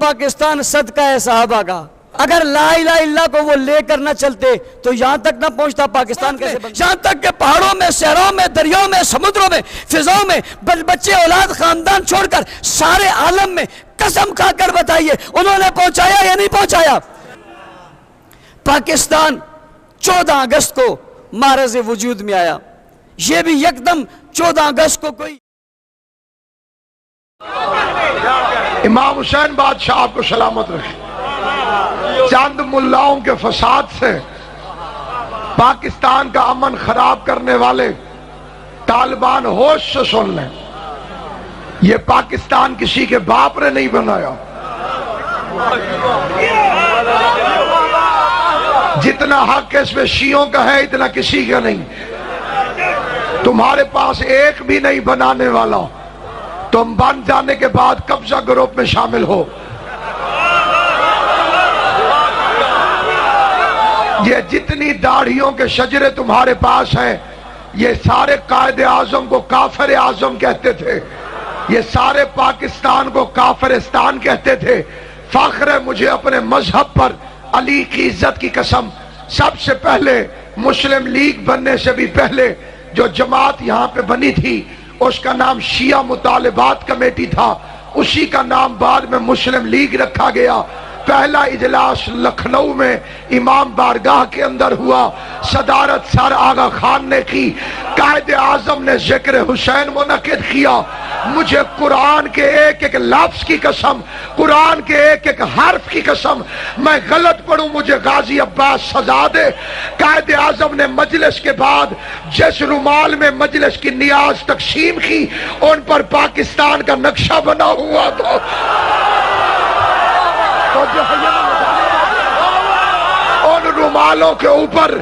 پاکستان صدقہ ہے صحابہ کا. اگر لا الہ الا اللہ کو وہ لے کر نہ چلتے تو یہاں تک نہ پہنچتا پاکستان کیسے بنتا. یہاں تک کہ پہاڑوں میں، صحراؤں میں، دریاؤں میں، سمندروں میں، فضاؤں میں بچے اولاد خاندان چھوڑ کر سارے عالم میں قسم کھا کر بتائیے انہوں نے پہنچایا یا نہیں پہنچایا؟ پاکستان 14 اگست کو معرض وجود میں آیا. یہ بھی یکدم 14 اگست کو کوئی امام حسین بادشاہ آپ کو سلامت رکھے. چند ملاؤں کے فساد سے پاکستان کا امن خراب کرنے والے طالبان ہوش سے سن لیں، یہ پاکستان کسی کے باپ نے نہیں بنایا. جتنا حق اس میں شیعوں کا ہے اتنا کسی کا نہیں. تمہارے پاس ایک بھی نہیں بنانے والا. تم بن جانے کے بعد قبضہ گروپ میں شامل ہو. یہ جتنی داڑھیوں کے شجرے تمہارے پاس ہیں یہ سارے قائد اعظم کو کافر اعظم کہتے تھے. یہ سارے پاکستان کو کافرستان کہتے تھے. فخر ہے مجھے اپنے مذہب پر، علی کی عزت کی قسم. سب سے پہلے مسلم لیگ بننے سے بھی پہلے جو جماعت یہاں پہ بنی تھی اس کا نام شیعہ مطالبات کمیٹی تھا. اسی کا نام بعد میں مسلم لیگ رکھا گیا. پہلا اجلاس لکھنؤ میں امام بارگاہ کے اندر ہوا. صدارت سر آغا خان نے کی. قائد اعظم نے ذکر حسین منعقد کیا. مجھے قرآن کے ایک ایک لفظ کی قسم، قرآن کے ایک ایک حرف کی قسم، میں غلط پڑھوں مجھے غازی عباس سزا دے. قائد اعظم نے مجلس کے بعد جس رومال میں مجلس کی نیاز تقسیم کی ان پر پاکستان کا نقشہ بنا ہوا تھا. ان رومالوں کے اوپر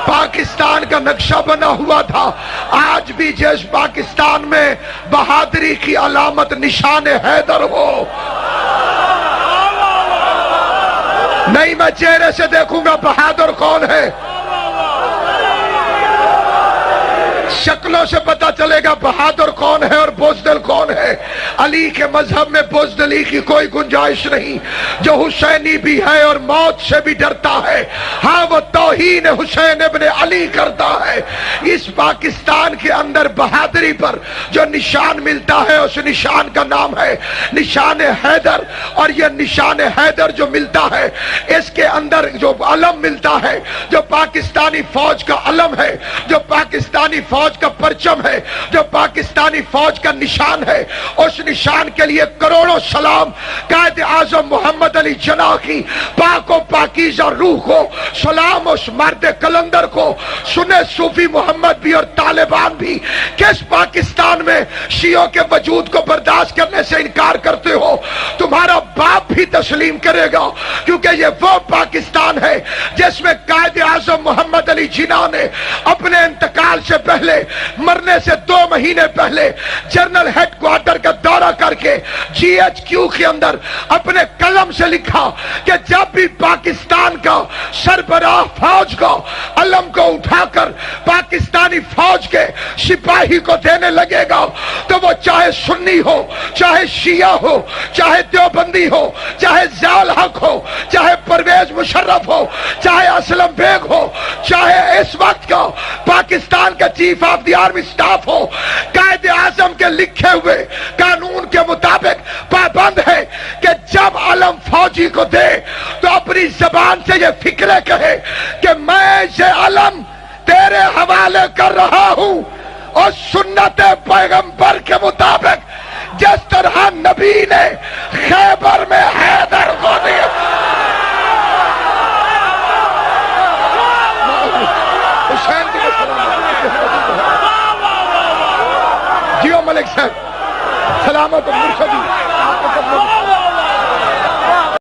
پاکستان کا نقشہ بنا ہوا تھا. آج بھی جس پاکستان میں بہادری کی علامت نشان حیدر ہو. نہیں میں چہرے سے دیکھوں گا بہادر کون ہے، شکلوں سے پتا چلے گا بہادر کون ہے اور بزدل کون ہے. علی کے مذہب میں بزدلی کی کوئی گنجائش نہیں. جو حسینی بھی ہے اور موت سے بھی ڈرتا ہے، ہاں وہ توہین حسین ابن علی کرتا ہے. اس پاکستان کے اندر بہادری پر جو نشان ملتا ہے اس نشان کا نام ہے نشان حیدر. اور یہ نشان حیدر جو ملتا ہے اس کے اندر جو علم ملتا ہے، جو پاکستانی فوج کا علم ہے، جو پاکستانی فوج کا پرچم ہے، جو پاکستانی فوج کا نشان ہے، اس نشان کے لیے کروڑوں سلام قائد اعظم محمد علی جناح کی پاک و پاکیزہ روح کو. سلام اس مرد کلندر کو. سنے صوفی محمد بھی اور طالبان بھی کس پاکستان میں شیعوں کے وجود کو برداشت کرنے سے انکار کرتے ہو. تمہارا باپ بھی تسلیم کرے گا کیونکہ یہ وہ پاکستان ہے جس میں قائد اعظم محمد علی جناح نے اپنے انتقال سے پہلے، مرنے سے 2 مہینے پہلے جنرل ہیڈ کوارٹر کا دورہ کر کے جی ایچ کیو کے اندر اپنے قلم سے لکھا کہ جب بھی پاکستان کا سربراہ فوج کا علم کو اٹھا کر پاکستانی فوج کے سپاہی کو دینے لگے گا تو وہ چاہے سنی ہو، چاہے شیعہ ہو، چاہے دیوبندی ہو، چاہے ضیاء الحق ہو، چاہے پرویز مشرف ہو، چاہے اسلم بیگ ہو، چاہے اس وقت کا پاکستان کا chief of the army staff ہو، قائد اعظم کے لکھے ہوئے قانون کے مطابق پابند ہے کہ جب علم فوجی کو دے تو اپنی زبان سے یہ فکرے کہے کہ میں یہ علم تیرے حوالے کر رہا ہوں اور سنت پیغمبر کے مطابق جس طرح نبی نے خیبر میں حیدر کو دیا. جیو ملک صاحب سلامت مرشدی آپ کو